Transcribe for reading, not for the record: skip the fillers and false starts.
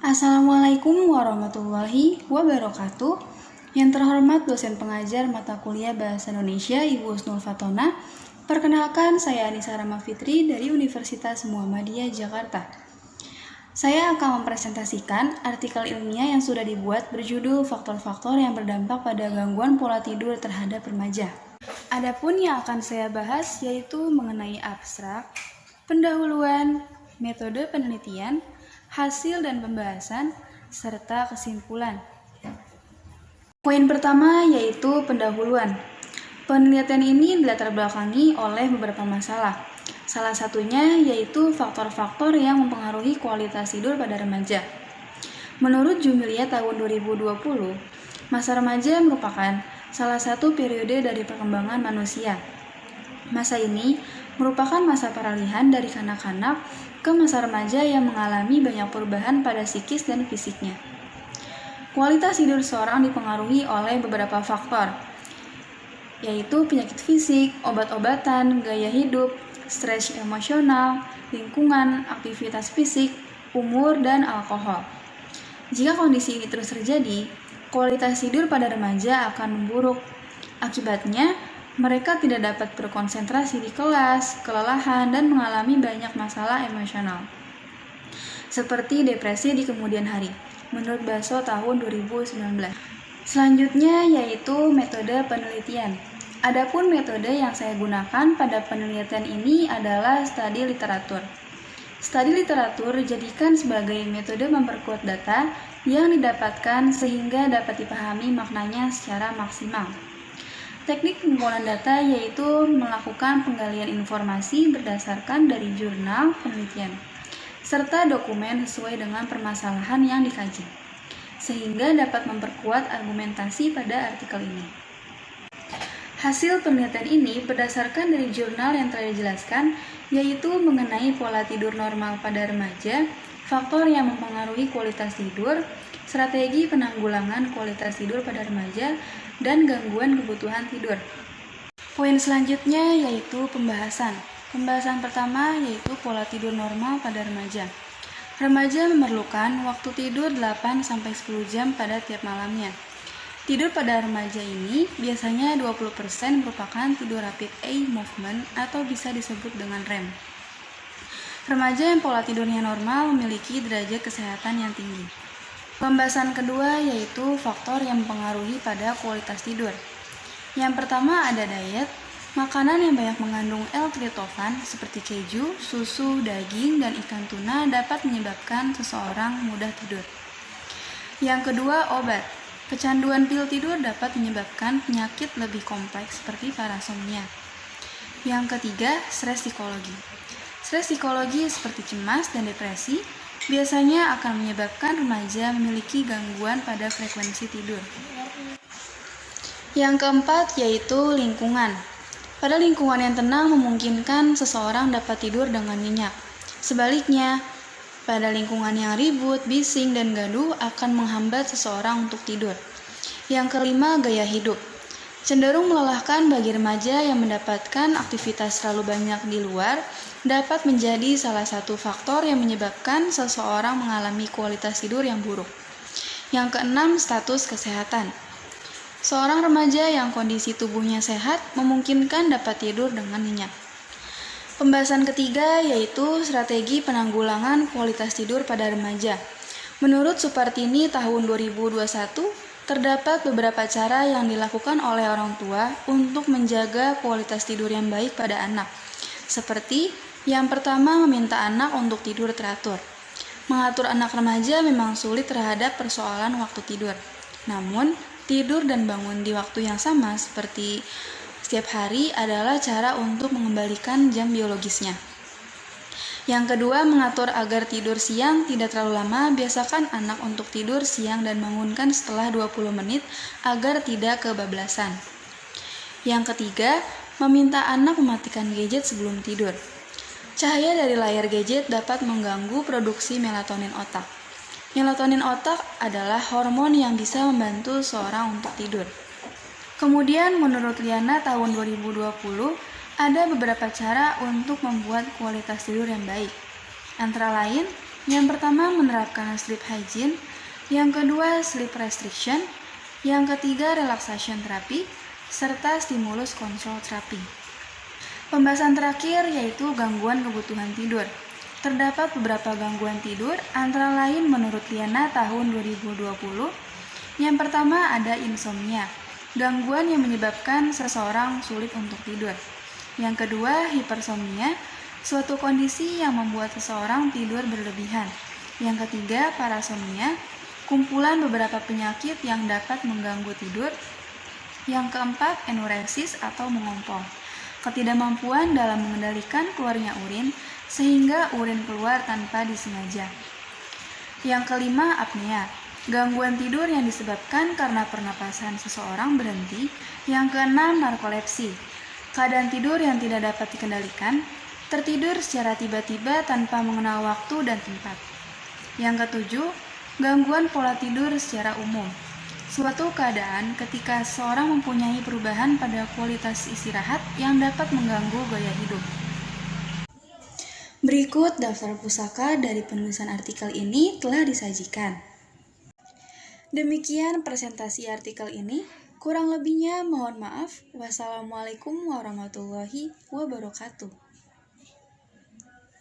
Assalamualaikum warahmatullahi wabarakatuh. Yang terhormat dosen pengajar mata kuliah Bahasa Indonesia Ibu Husnul Fatona. Perkenalkan, saya Anissa Rama Fitri dari Universitas Muhammadiyah Jakarta. Saya akan mempresentasikan artikel ilmiah yang sudah dibuat berjudul Faktor-faktor yang berdampak pada gangguan pola tidur terhadap remaja. Adapun yang akan saya bahas yaitu mengenai abstrak, pendahuluan, metode penelitian, hasil dan pembahasan, serta kesimpulan. Poin pertama yaitu pendahuluan. Penelitian ini dilatar belakangi oleh beberapa masalah. Salah satunya yaitu faktor-faktor yang mempengaruhi kualitas tidur pada remaja. Menurut Jumilia tahun 2020, masa remaja merupakan salah satu periode dari perkembangan manusia. Masa ini merupakan masa peralihan dari kanak-kanak ke masa remaja yang mengalami banyak perubahan pada psikis dan fisiknya. Kualitas tidur seorang dipengaruhi oleh beberapa faktor, yaitu penyakit fisik, obat-obatan, gaya hidup, stres emosional, lingkungan, aktivitas fisik, umur, dan alkohol. Jika kondisi ini terus terjadi, kualitas tidur pada remaja akan memburuk. Akibatnya, mereka tidak dapat berkonsentrasi di kelas, kelelahan, dan mengalami banyak masalah emosional, seperti depresi di kemudian hari, menurut Basso tahun 2019. Selanjutnya yaitu metode penelitian. Adapun metode yang saya gunakan pada penelitian ini adalah studi literatur. Studi literatur dijadikan sebagai metode memperkuat data yang didapatkan sehingga dapat dipahami maknanya secara maksimal. Teknik pengumpulan data yaitu melakukan penggalian informasi berdasarkan dari jurnal penelitian, serta dokumen sesuai dengan permasalahan yang dikaji, sehingga dapat memperkuat argumentasi pada artikel ini. Hasil penelitian ini berdasarkan dari jurnal yang telah dijelaskan, yaitu mengenai pola tidur normal pada remaja, faktor yang mempengaruhi kualitas tidur, strategi penanggulangan kualitas tidur pada remaja, dan gangguan kebutuhan tidur. Poin selanjutnya yaitu pembahasan. Pembahasan pertama yaitu pola tidur normal pada remaja. Remaja memerlukan waktu tidur 8-10 jam pada tiap malamnya. Tidur pada remaja ini biasanya 20% merupakan tidur rapid eye movement atau bisa disebut dengan REM. Remaja yang pola tidurnya normal memiliki derajat kesehatan yang tinggi. Pembahasan kedua yaitu faktor yang mempengaruhi pada kualitas tidur. Yang pertama ada diet. Makanan yang banyak mengandung L-tritofan seperti keju, susu, daging, dan ikan tuna dapat menyebabkan seseorang mudah tidur. Yang kedua obat. Kecanduan pil tidur dapat menyebabkan penyakit lebih kompleks seperti parasomnia. Yang ketiga, stres psikologi. Stres psikologi seperti cemas dan depresi biasanya akan menyebabkan remaja memiliki gangguan pada frekuensi tidur. Yang keempat yaitu lingkungan. Pada lingkungan yang tenang memungkinkan seseorang dapat tidur dengan nyenyak. Sebaliknya, pada lingkungan yang ribut, bising, dan gaduh akan menghambat seseorang untuk tidur. Yang kelima, gaya hidup. Cenderung melelahkan bagi remaja yang mendapatkan aktivitas terlalu banyak di luar dapat menjadi salah satu faktor yang menyebabkan seseorang mengalami kualitas tidur yang buruk. Yang keenam, status kesehatan. Seorang remaja yang kondisi tubuhnya sehat memungkinkan dapat tidur dengan nyenyak. Pembahasan ketiga yaitu strategi penanggulangan kualitas tidur pada remaja. Menurut Supartini tahun 2021, terdapat beberapa cara yang dilakukan oleh orang tua untuk menjaga kualitas tidur yang baik pada anak. Seperti yang pertama, meminta anak untuk tidur teratur. Mengatur anak remaja memang sulit terhadap persoalan waktu tidur. Namun, tidur dan bangun di waktu yang sama seperti setiap hari adalah cara untuk mengembalikan jam biologisnya. Yang kedua, mengatur agar tidur siang tidak terlalu lama. Biasakan anak untuk tidur siang dan bangunkan setelah 20 menit agar tidak kebablasan. Yang ketiga, meminta anak mematikan gadget sebelum tidur. Cahaya dari layar gadget dapat mengganggu produksi melatonin otak. Melatonin otak adalah hormon yang bisa membantu seorang untuk tidur. Kemudian menurut Liana tahun 2020, ada beberapa cara untuk membuat kualitas tidur yang baik. Antara lain, Yang pertama, menerapkan sleep hygiene. Yang kedua, sleep restriction. Yang ketiga, relaxation therapy, serta stimulus control therapy. Pembahasan terakhir yaitu gangguan kebutuhan tidur. Terdapat beberapa gangguan tidur, antara lain menurut Liana tahun 2020. Yang pertama ada insomnia, gangguan yang menyebabkan seseorang sulit untuk tidur. Yang kedua, hipersomnia, suatu kondisi yang membuat seseorang tidur berlebihan. Yang ketiga, parasomnia, kumpulan beberapa penyakit yang dapat mengganggu tidur. Yang keempat, enuresis atau mengompol, ketidakmampuan dalam mengendalikan keluarnya urin sehingga urin keluar tanpa disengaja. Yang kelima, apnea, gangguan tidur yang disebabkan karena pernapasan seseorang berhenti. Yang keenam, narkolepsi, keadaan tidur yang tidak dapat dikendalikan, tertidur secara tiba-tiba tanpa mengenal waktu dan tempat. Yang ketujuh, gangguan pola tidur secara umum, suatu keadaan ketika seseorang mempunyai perubahan pada kualitas istirahat yang dapat mengganggu gaya hidup. Berikut daftar pusaka dari penulisan artikel ini telah disajikan. Demikian presentasi artikel ini. Kurang lebihnya mohon maaf. Wassalamualaikum warahmatullahi wabarakatuh.